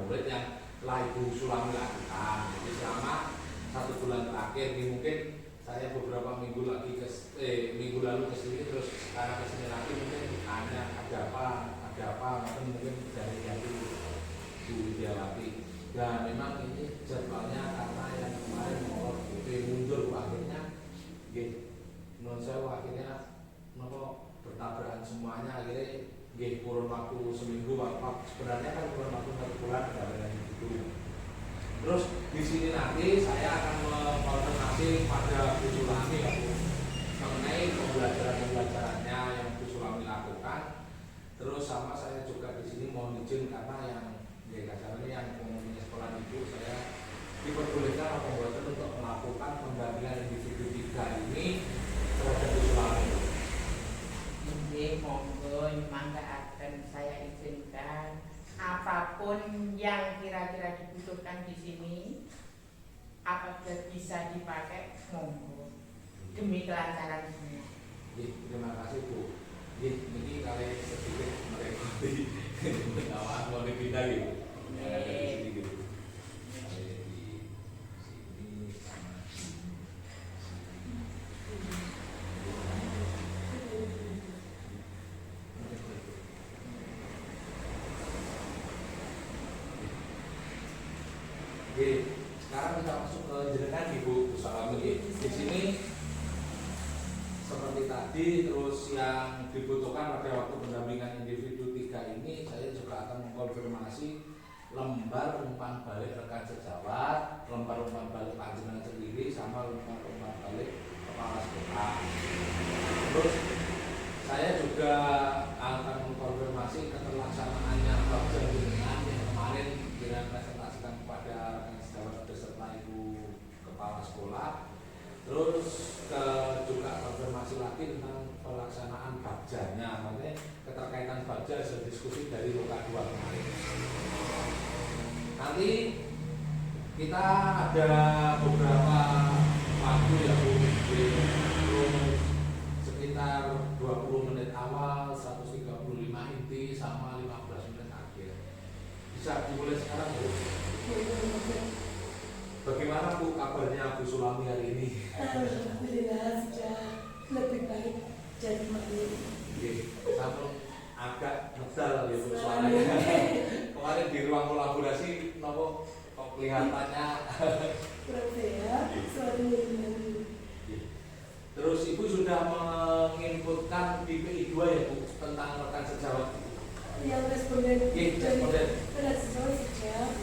murid yang telah Ibu Sulami lakukan. Jadi selama 1 bulan terakhir ini mungkin saya beberapa minggu lalu ke sini, terus karena kesini lagi mungkin ada apa mungkin dari yang Bu Widiawati. Dan memang ini jadwalnya karena yang kemarin mau mundur akhirnya, menurut saya akhirnya bertabrakan semuanya, akhirnya kurun waktu seminggu, sebenarnya kan kurun waktu 1 bulan ada itu. Terus di sini nanti saya akan mengkonfirmasi pada Bu Sulami ya Bu, mengenai pembelajarannya yang Bu Sulami lakukan. Terus sama saya juga di sini mohon izin karena yang yang umumnya sekolah itu saya diperbolehkan atau pembuatan untuk melakukan pendampingan individu 3 ini terhadap Bu Sulami. Ini monggo mangga akan saya izinkan apapun yang kira-kira dibutuhkan di sini, apabila bisa dipakai monggo demi kelancaran semua. Terima kasih Bu. Ini kalian sedikit merepoti awal mau dipindah gitu. Sekarang kita masuk ke jenengan Ibu Sulami. Di sini seperti tadi, terus yang dibutuhkan pada waktu pendampingan individu 3 ini, saya juga akan mengkonfirmasi lembar umpan balik rekan sejawat, lembar umpan balik panjenengan sendiri, sama lembar umpan balik kepala sekolah. Terus saya juga akan mengkonfirmasi keterlaksanaannya program jenengan yang kemarin dengan presentasikan kepada rekan sejawat beserta Ibu Kepala Sekolah. Terus juga konfirmasi lagi tentang pelaksanaan bagjanya, maksudnya keterkaitan bagja hasil diskusi dari Loka 2 kemarin. Nanti kita ada beberapa waktu ya Bu, sekitar 20 menit awal, 135 inti, sama 15 menit akhir. Bisa dimulai sekarang Bu. Bagaimana Bu kabarnya Bu Sulami hari ini? Alhamdulillah sudah lebih baik dari kemarin. Namun agak medal ya Bu suaranya. Kemarin di ruang kolaborasi nopo kok kelihatannya kurang sehat, suaranya gimana? Terus Ibu sudah menginputkan PPI 2 ya Bu tentang rekan sejawat yang responden responden rekan sejawat sudah,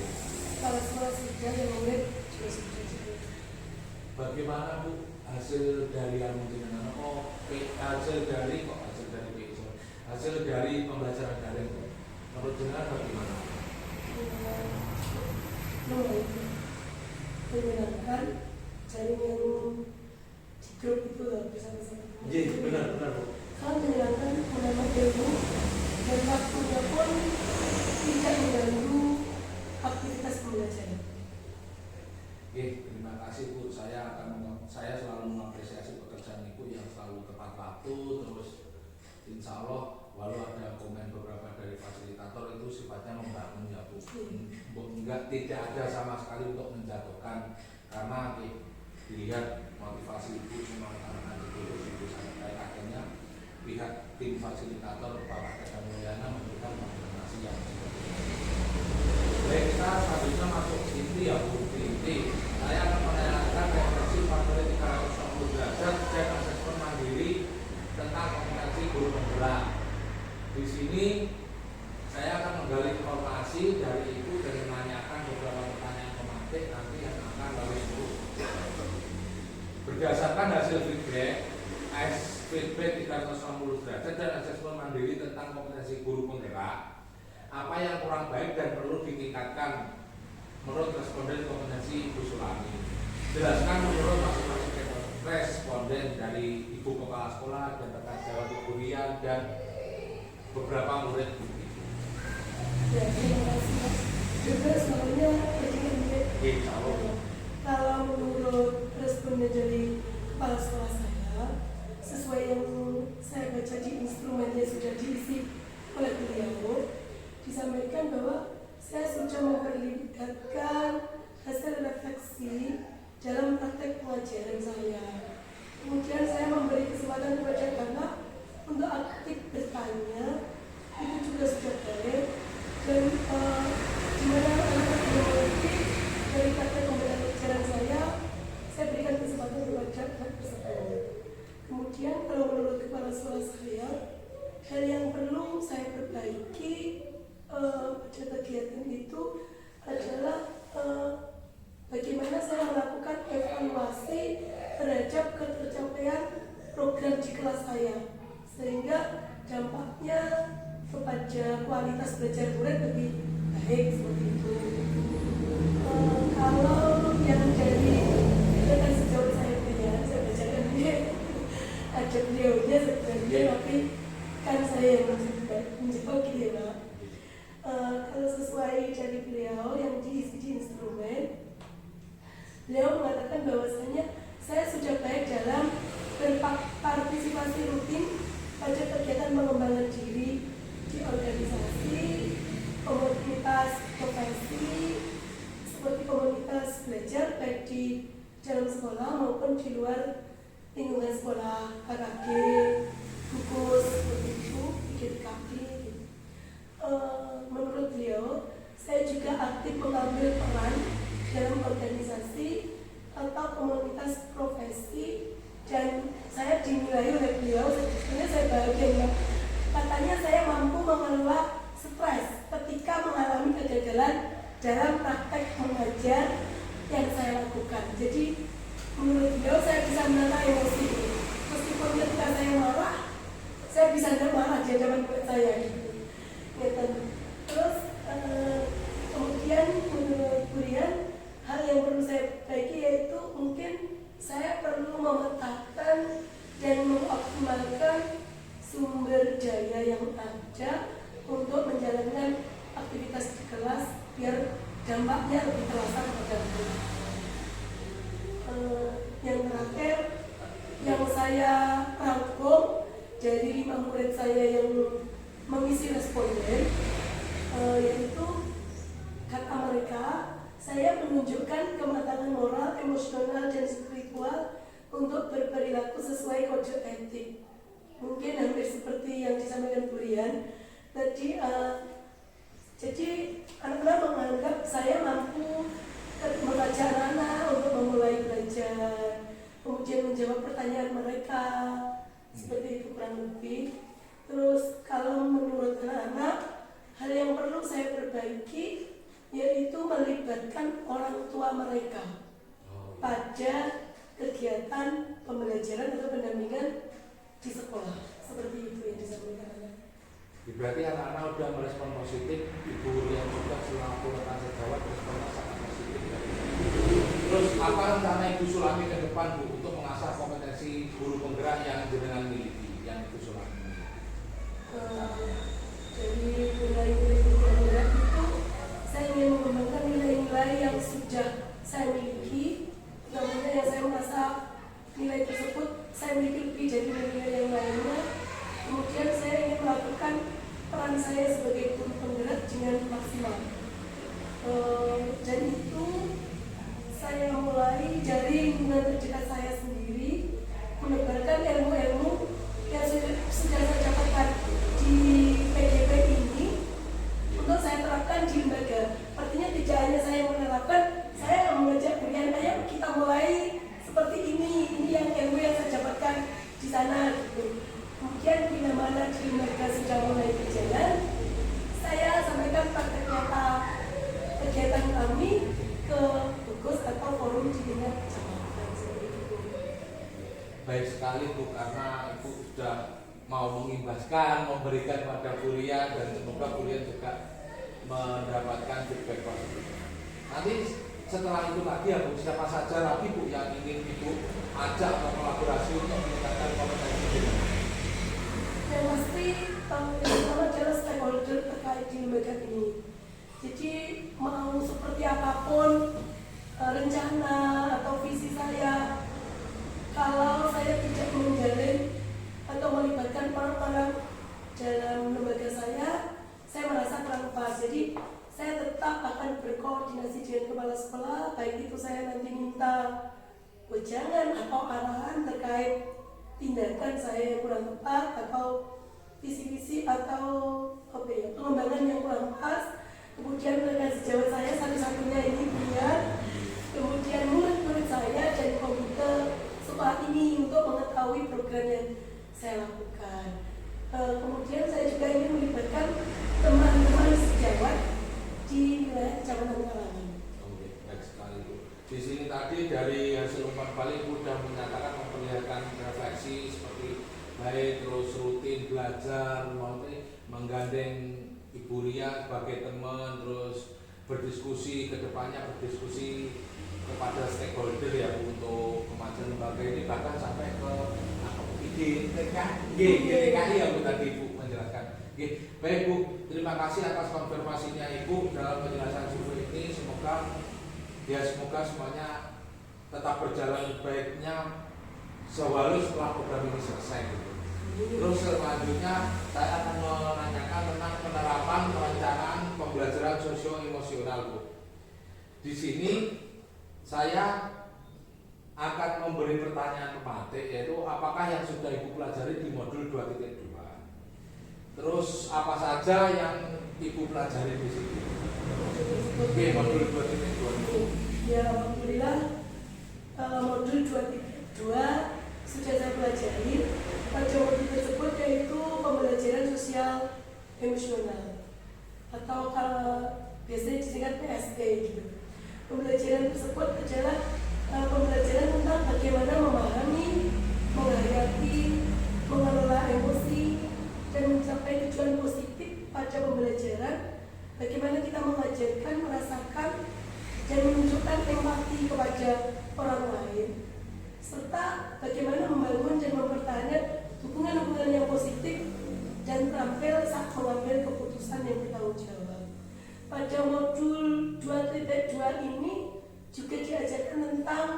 kepala sekolah sudah, yang murid juga sudah. Bagaimana Bu hasil dari yang jenengan hasil dari pembelajaran daring menurut jenengan bagaimana? Menyenangkan jaringan di grup itu bersama-sama. Iya benar Bu. Sangat menyenangkan, menambah ilmu dan waktunya pun tidak mengganggu aktivitas pembelajaran. Terima kasih Bu. Saya selalu mengapresiasi pekerjaan Ibu yang selalu tepat waktu. Terus insya Allah walau ada komen beberapa dari fasilitator itu sifatnya membangun ya Bu. Tidak ada sama sekali untuk menjatuhkan, karena dilihat motivasi Ibu cuma karena ditulus Ibu sangat baik. Akhirnya pihak tim fasilitator Bapak Kedam Mulyana memberikan konfirmasi yang seperti ini. Baik, kita selanjutnya masuk inti ya Bu. Inti saya akan menanyakan referensi materi 360 derajat dan asesmen mandiri tentang kompetensi guru penggerak. Di sini saya akan menggali informasi dari Ibu dan menanyakan beberapa pertanyaan tematik nanti yang akan lalu Ibu. Berdasarkan hasil feedback 360 derajat dan asesmen mandiri tentang kompetensi guru penggerak, apa yang kurang baik dan perlu ditingkatkan menurut responden kompetensi Ibu Sulami? Jelaskan menurut masing-masing responden dari Ibu Kepala Sekolah dan rekan sejawat Ibu Rian dan beberapa murid Bu. Ya, terima kasih. Juga semuanya berkaitan. Kalau menurut responden dari kepala sekolah saya, sesuai yang saya baca di instrumen yang sudah diisi oleh beliau, disampaikan bahwa saya sudah memberi melibatkan hasil refleksi dalam praktek pengajaran saya. Kemudian saya memberi kesempatan kepada anak untuk aktif bertanya, itu juga sudah baik. Dan di mana anak-anak mengerti dari praktek pembelajaran saya berikan kesempatan kepada anak tersebut. Kemudian kalau menurut kepala sekolah saya, hal yang perlu saya perbaiki pada kegiatan itu adalah bagaimana saya melakukan evaluasi terhadap ketercapaian program di kelas saya, sehingga dampaknya kepada kualitas belajar murid lebih baik seperti itu. Kalau yang dari itu kan sejauh saya baca ini ada beliaunya sebenarnya, tapi kan saya yang menjawab gitu ya Pak. Kalau sesuai dari beliau yang diisi di instrumen, beliau mengatakan bahwasanya saya sudah baik dalam berpartisipasi rutin pada kegiatan pengembangan diri di organisasi, komunitas profesi, seperti komunitas belajar baik di dalam sekolah maupun di luar lingkungan sekolah, KKG, gugus, seperti itu, IGKP. Menurut beliau, saya juga aktif mengambil peran dalam organisasi atau komunitas profesi, dan saya dinilai oleh beliau, sebenarnya saya bahagia. Katanya saya mampu mengelola stres ketika mengalami kegagalan dalam praktek mengajar yang saya lakukan. Jadi menurut beliau saya bisa menata emosi, meskipun ketika saya marah, saya bisa marah di hadapan murid saya gitu. Terus kemudian menurut Burian, hal yang perlu saya perbaiki yaitu mungkin saya perlu memetakan dan mengoptimalkan sumber daya yang ada untuk menjalankan aktivitas di kelas biar dampaknya lebih terasa kepada murid. Yang terakhir yang saya rangkum dari 5 murid saya yang mengisi responden, yaitu kata mereka, saya menunjukkan kematangan moral, emosional, dan spiritual untuk berperilaku sesuai kode etik. Mungkin hampir seperti yang disampaikan Burian tadi. Jadi anak-anak menganggap saya mampu membaca anak-anak untuk memulai belajar, kemudian menjawab pertanyaan mereka, seperti itu kurang lebih. Terus kalau menurut anak-anak, hal yang perlu saya perbaiki yaitu melibatkan orang tua mereka pada kegiatan pembelajaran atau pendampingan di sekolah. Seperti itu yang disampaikan anak. Berarti anak-anak sudah merespon positif, Ibu yang juga selaku rekan sejawat responnya sangat positif. Terus apa rencana Ibu Sulami ke depan Bu untuk mengasah kompetensi guru penggerak yang jenengan miliki, yang Ibu Sulami? Dari nilai-nilai guru penggerak itu saya ingin mengembangkan nilai-nilai yang sudah saya miliki, namun yang saya merasa nilai tersebut saya miliki lebih dari nilai yang lainnya. Kemudian saya ingin melakukan peran saya sebagai guru penggerak dengan maksimal. Dan itu saya mulai dari lingkungan terdekat saya sendiri, menebarkan ilmu-ilmu yang sudah saya dapatkan di PDP ini untuk saya terapkan di lembaga. Artinya tidak hanya saya menerapkan, saya mengajak Burian, ayo kita mulai seperti ini yang ilmu yang saya dapatkan di sana gitu. Kemudian bila mana di lembaga sudah mulai berjalan, saya sampaikan praktek nyata kegiatan kami ke gugus atau forum di tingkat kecamatan. Baik sekali Bu, karena Ibu sudah mau mengimbaskan, memberikan pada Burian, dan semoga Burian juga mendapatkan feedback positif. Nanti setelah itu lagi ya Bu, siapa saja lagi Bu yang ingin Ibu ajak atau kolaborasi untuk meningkatkan kompetensi ini? Yang pasti yang pertama adalah stakeholder terkait di lembaga ini. Jadi mau seperti apapun rencana atau visi saya, kalau saya tidak menjalin atau melibatkan orang-orang dalam lembaga saya merasa kurang pas. Jadi saya tetap akan berkoordinasi kemudian kepala sekolah, baik itu saya nanti minta wejangan atau arahan terkait tindakan saya yang kurang tepat atau visi-visi atau pengembangan yang kurang pas. Kemudian rekan sejawat saya satu-satunya ini dia, kemudian murid-murid saya dan komputer sekolah ini untuk mengetahui program yang saya lakukan. Kemudian saya juga ingin melibatkan teman-teman sejawat di wilayah Kecamatan Kalangan. Oke, baik sekali Bu. Di sini tadi dari hasil umpan balik sudah menyatakan memperlihatkan refleksi seperti baik, terus rutin belajar, menggandeng Ibu Ria sebagai teman, terus berdiskusi ke depannya, berdiskusi kepada stakeholder ya Bu, untuk kemajuan lembaga ini, bahkan sampai ke GTKI ya Bu tadi Ibu menjelaskan. Baik Bu, terima kasih atas konfirmasinya Ibu dalam penjelasan survei ini. Semoga semuanya tetap berjalan baiknya sewalau setelah program ini selesai gitu. Terus selanjutnya saya akan menanyakan tentang penerapan perencanaan pembelajaran sosio-emosional Bu. Di sini saya akan memberi pertanyaan tematik, yaitu apakah yang sudah Ibu pelajari di modul 2.2. Terus apa saja yang Ibu pelajari di sini? Oke, modul 2.2. Ya, alhamdulillah modul 2.2 sudah saya pelajari. Pada modul tersebut yaitu pembelajaran sosial emosional atau kalau biasanya disingkat PSE gitu. Pembelajaran tersebut adalah pembelajaran tentang bagaimana memahami, menghayati, mengelola emosi dan mencapai tujuan positif pada pembelajaran. Bagaimana kita mengajarkan, merasakan dan menunjukkan empati kepada orang lain, serta bagaimana membangun dan mempertahankan hubungan-hubungan yang positif dan terampil saat mengambil keputusan yang bertanggung jawab. Pada modul 2.2 ini juga diajarkan tentang,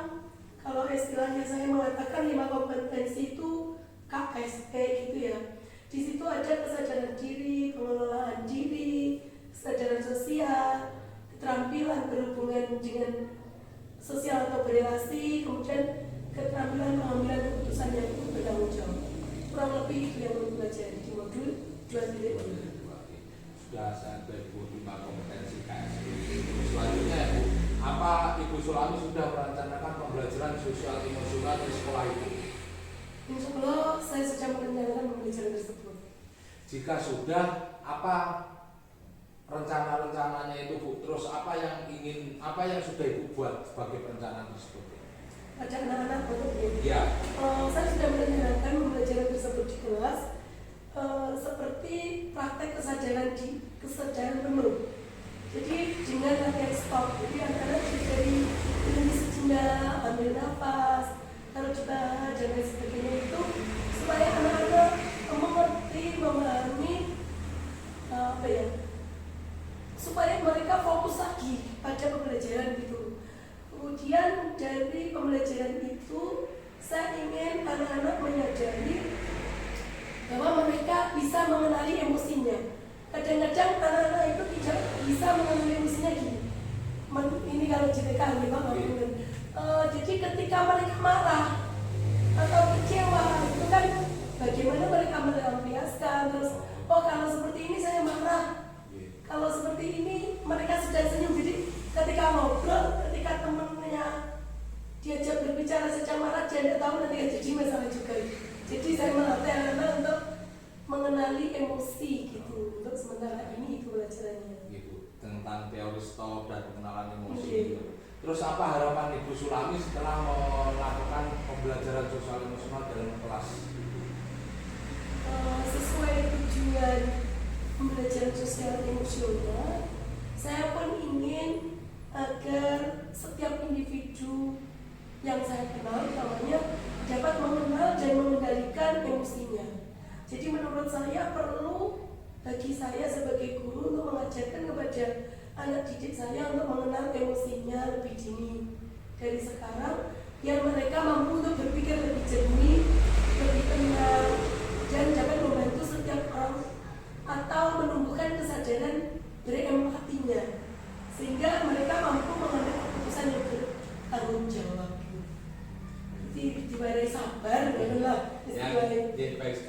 kalau istilahnya saya mengatakan 5 kompetensi itu KSP gitu ya. Di situ ada kesadaran diri, pengelolaan diri, kesadaran sosial, keterampilan berhubungan dengan sosial atau berrelasi, kemudian keterampilan pengambilan keputusan yang bertanggung jawab. Kurang lebih itu yang dipelajari di modul 2.2. Sudah saya Ibu 5 kompetensi KSP. Selanjutnya ya Bu, apa Ibu Sulami sudah merencanakan pembelajaran sosial emosional di sekolah itu? Insya Allah saya sudah merencanakan pembelajaran tersebut. Jika sudah, apa rencana-rencananya itu Bu? Terus apa yang sudah Ibu buat sebagai perencanaan tersebut? Pada anak-anak untuk Ya. Saya sudah merencanakan pembelajaran tersebut di kelas seperti praktek kesadaran penuh. Jadi dengan latihan stop, jadi anak-anak dari berhenti sejenak, ambil nafas, taruh di bahan dan lain sebagainya itu supaya anak-anak mengerti, memahami supaya mereka fokus lagi pada pembelajaran itu. Kemudian dari pembelajaran itu saya ingin anak-anak menyadari bahwa mereka bisa mengenali emosinya. Kadang-kadang anak-anak itu tidak bisa mengenali emosinya gini. Ini kalau JTK jadi ketika mereka marah atau kecewa itu kan bagaimana mereka melampiaskan, terus kalau seperti ini saya marah, kalau seperti ini mereka sudah senyum. Jadi ketika ngobrol, ketika temennya diajak berbicara secara marah, dia tidak tahu nanti jadi masalah juga. Jadi saya melatih anak-anak untuk mengenali emosi gitu. Untuk sementara ini itu pelajarannya. Gitu, tentang teori stop dan pengenalan emosi. Gitu. Terus apa harapan Ibu Sulami setelah melakukan pembelajaran sosial emosional dalam kelas? Sesuai tujuan pembelajaran sosial emosional, saya pun ingin agar setiap individu yang saya kenal utamanya dapat mengenal dan mengendalikan emosinya. Jadi menurut saya perlu bagi saya sebagai guru untuk mengajarkan kepada anak didik saya untuk mengenal emosinya lebih dini dari sekarang, biar mereka mampu untuk berpikir lebih jernih, lebih tenang, dan dapat membantu setiap orang atau menumbuhkan kesadaran berempatinya, sehingga mereka mampu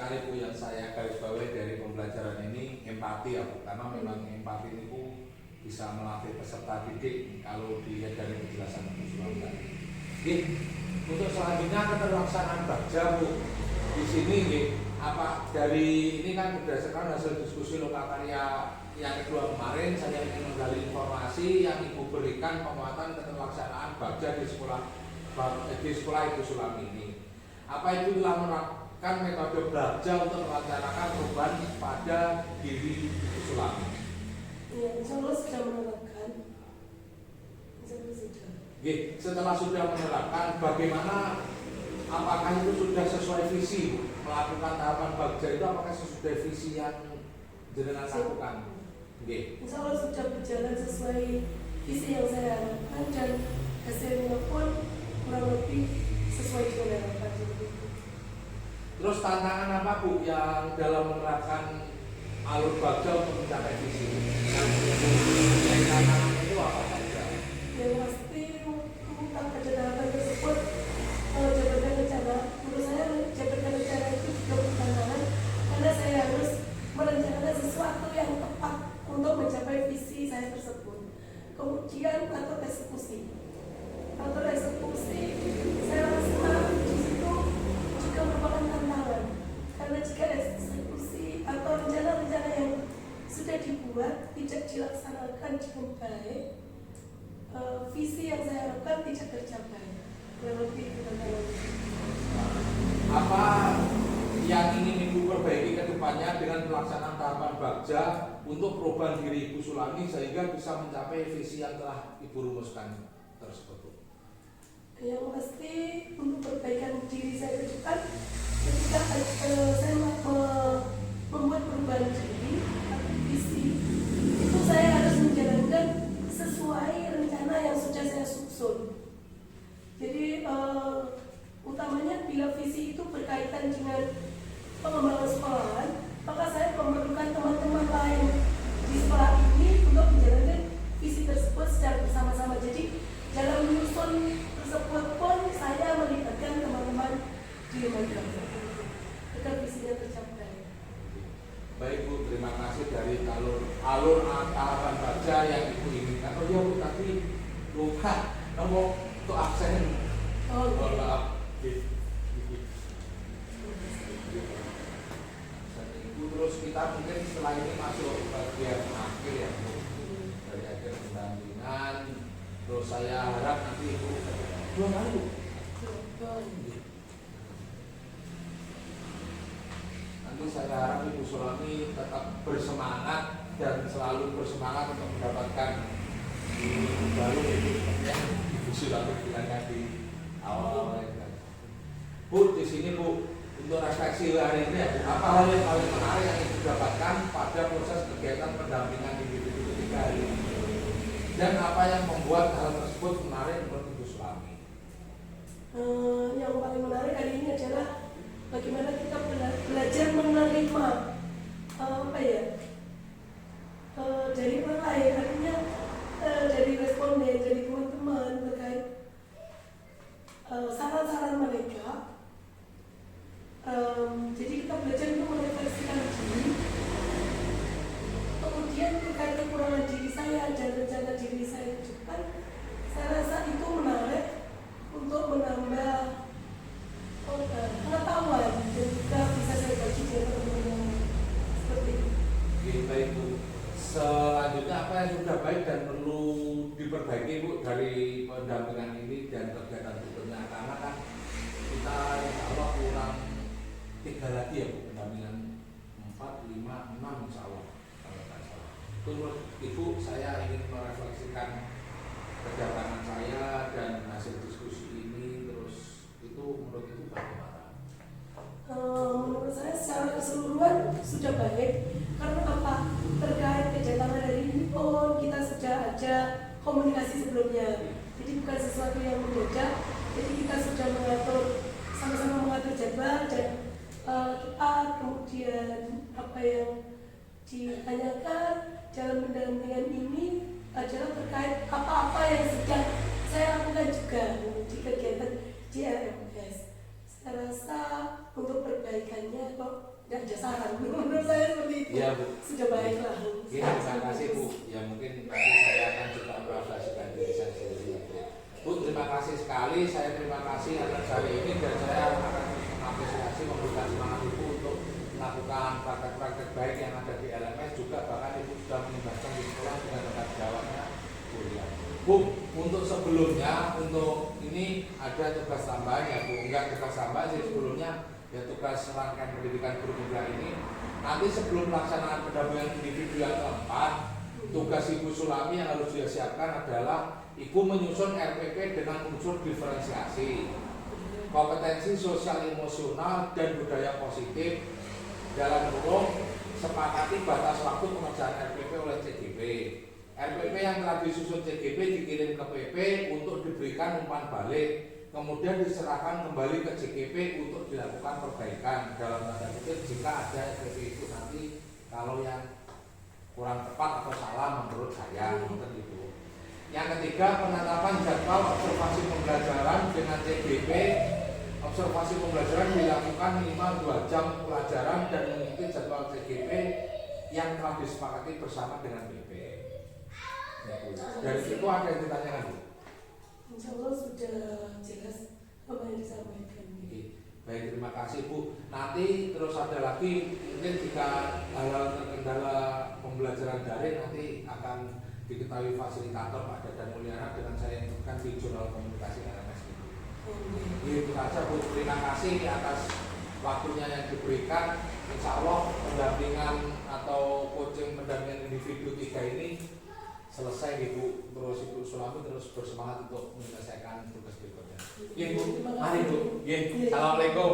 sekali Bu yang saya garis bawahi dari pembelajaran ini empati ya Bu, karena memang empati ini Bu bisa melatih peserta didik kalau dilihat dari penjelasan Bu Sulami tadi. Untuk selanjutnya keterlaksanaan bagja Bu. Di sini apa dari ini kan berdasarkan hasil diskusi lokal karya yang kedua kemarin, saya ingin menggali informasi yang Ibu berikan penguatan keterlaksanaan bagja di sekolah Ibu Sulami ini. Apa itu telah menerapkan metode bagja untuk melaksanakan perubahan pada diri Ibu Sulami? Ya, insya Allah sudah menerapkan. Insya Allah sudah. Setelah sudah menerapkan, bagaimana? Apakah itu sudah sesuai visi melakukan tahapan bagja itu? Apakah sesuai visi yang jenengan lakukan? Insya Allah sudah berjalan sesuai visi yang saya harapkan dan hasilnya pun kurang lebih sesuai dengan harapan. Terus tantangan apa Bu yang dalam menerapkan alur bagja untuk mencapai visi? Yang tantangan itu apa saja? Yang pasti tanpa tahapan tersebut jabatan rencana. Menurut saya jabatan rencana itu juga bertantangan karena saya harus merencanakan sesuatu yang tepat untuk mencapai visi saya tersebut. Kemudian atau eksekusi, saya rasa di situ juga merupakan tantangan karena jika eksekusi atau rencana-rencana yang sudah dibuat tidak dilaksanakan dengan baik, visi yang saya harapkan tidak tercapai. Lebih tantangan. Apa yang ingin Ibu perbaiki ke depannya dengan pelaksanaan tahapan bagja untuk perubahan diri Ibu Sulami sehingga bisa mencapai visi yang telah Ibu rumuskan tersebut? Yang pasti untuk perbaikan diri saya ke depan, ketika saya membuat perubahan diri atau visi, itu saya harus menjalankan sesuai rencana yang sudah saya susun. Jadi utamanya bila visi itu berkaitan dengan pengembangan sekolahan, maka saya memerlukan teman-teman lain di sekolah ini untuk menjalankan visi tersebut secara bersama-sama. Jadi dalam menyusun tersebut pun saya melibatkan teman-teman di lembaga agar visinya tercapai. Baik Bu, terima kasih dari alur tahapan bagja yang Ibu inginkan. Oh iya Bu, tapi lupa nomor untuk absen. Mohon maaf. Terus kita mungkin setelah ini masuk bagian akhir ya Bu, dari akhir pendampingan. Terus saya harap nanti Ibu 2 kali Bu. Nanti saya harap Ibu Sulami tetap bersemangat dan selalu bersemangat untuk mendapatkan baru yang Ibu Sulami bilang tadi awal-awal. Bu, di sini Bu, untuk refleksi hari ini ya Bu, apa hal yang paling menarik yang Ibu dapatkan pada proses kegiatan pendampingan individu ketiga hari ini? Dan apa yang membuat hal tersebut menarik menurut Ibu Sulami? Yang paling menarik hari ini adalah bagaimana kita belajar menerima dari orang lain, artinya dari responden, dari teman-teman terkait saran-saran mereka. Jadi kita belajar untuk merefleksikan diri, kemudian terkait kekurangan diri saya dan rencana diri saya ke depan. Saya rasa itu menarik untuk menambah pengetahuan dan juga bisa saya bagi dengan teman-teman seperti itu. Baik Bu, selanjutnya apa yang sudah baik dan perlu diperbaiki Bu dari pendampingan ini dan kegiatan berikutnya? Karena kan kita insya Allah kurang 3 lagi ya Bu, pendampingan 4, 5, 6 insya Allah kalau tidak salah. Menurut Ibu, saya ingin merefleksikan kedatangan saya dan hasil diskusi ini, terus itu menurut Ibu bagaimana? Menurut saya secara keseluruhan sudah baik. Karena apa? Terkait kedatangan dari ini pun kita sudah ada komunikasi sebelumnya. Jadi bukan sesuatu yang mendadak. Jadi kita sudah sama-sama mengatur jadwal dan tepat, kemudian apa yang ditanyakan dalam pendampingan ini adalah terkait apa-apa yang sedang saya lakukan juga di kegiatan di LMS. Saya rasa untuk perbaikannya kok kerja saran. Menurut saya seperti itu. Iya, Bu. Sudah baiklah. Ya, terima kasih Bu. Ya mungkin nanti saya akan juga merefleksikan diri saya sendiri ya Bu. Bu, terima kasih sekali. Saya terima kasih atas hari ini dan saya akan mengapresiasi memberikan semangat Ibu untuk melakukan praktek-praktek baik yang ada di LMS juga bahkan Ibu sudah melibatkan di sekolah dengan tanggung jawabnya kuliah. Bu, untuk sebelumnya untuk ini ada tugas tambahan ya Bu. Enggak tugas tambahan sih sebelumnya ya tugas rangkaian pendidikan guru muda ini. Nanti sebelum pelaksanaan pendampingan individu yang keempat, tugas Ibu Sulami yang harus dia siapkan adalah Ibu menyusun RPP dengan unsur diferensiasi, kompetensi sosial emosional dan budaya positif dalam kurung sepakati batas waktu pengerjaan RPP oleh CGP. RPP yang telah disusun CGP dikirim ke PP untuk diberikan umpan balik, kemudian diserahkan kembali ke CGP untuk dilakukan perbaikan dalam tanda kutip jika ada RPP itu nanti kalau yang kurang tepat atau salah menurut saya seperti itu. Yang ketiga, penetapan jadwal observasi pembelajaran dengan CGP. Observasi pembelajaran dilakukan minimal 2 jam pelajaran dan mengikuti jadwal CGP yang telah disepakati bersama dengan PP. Dari situ ada yang ditanyakan Bu? Insya Allah sudah jelas apa yang disampaikan. Baik, terima kasih Bu. Nanti terus ada lagi mungkin jika hal-hal terkendala pembelajaran daring nanti akan diketahui fasilitator Pak Dadan Mulyana dengan saya infokan di jurnal komunikasi LMS itu. Itu saja Bu. Terima kasih atas waktunya yang diberikan. Insya Allah pendampingan atau coaching pendampingan individu 3 ini selesai Ibu, terus Ibu Sulami terus bersemangat untuk menyelesaikan tugas berikutnya. Iya Bu, mari Bu. Assalamualaikum.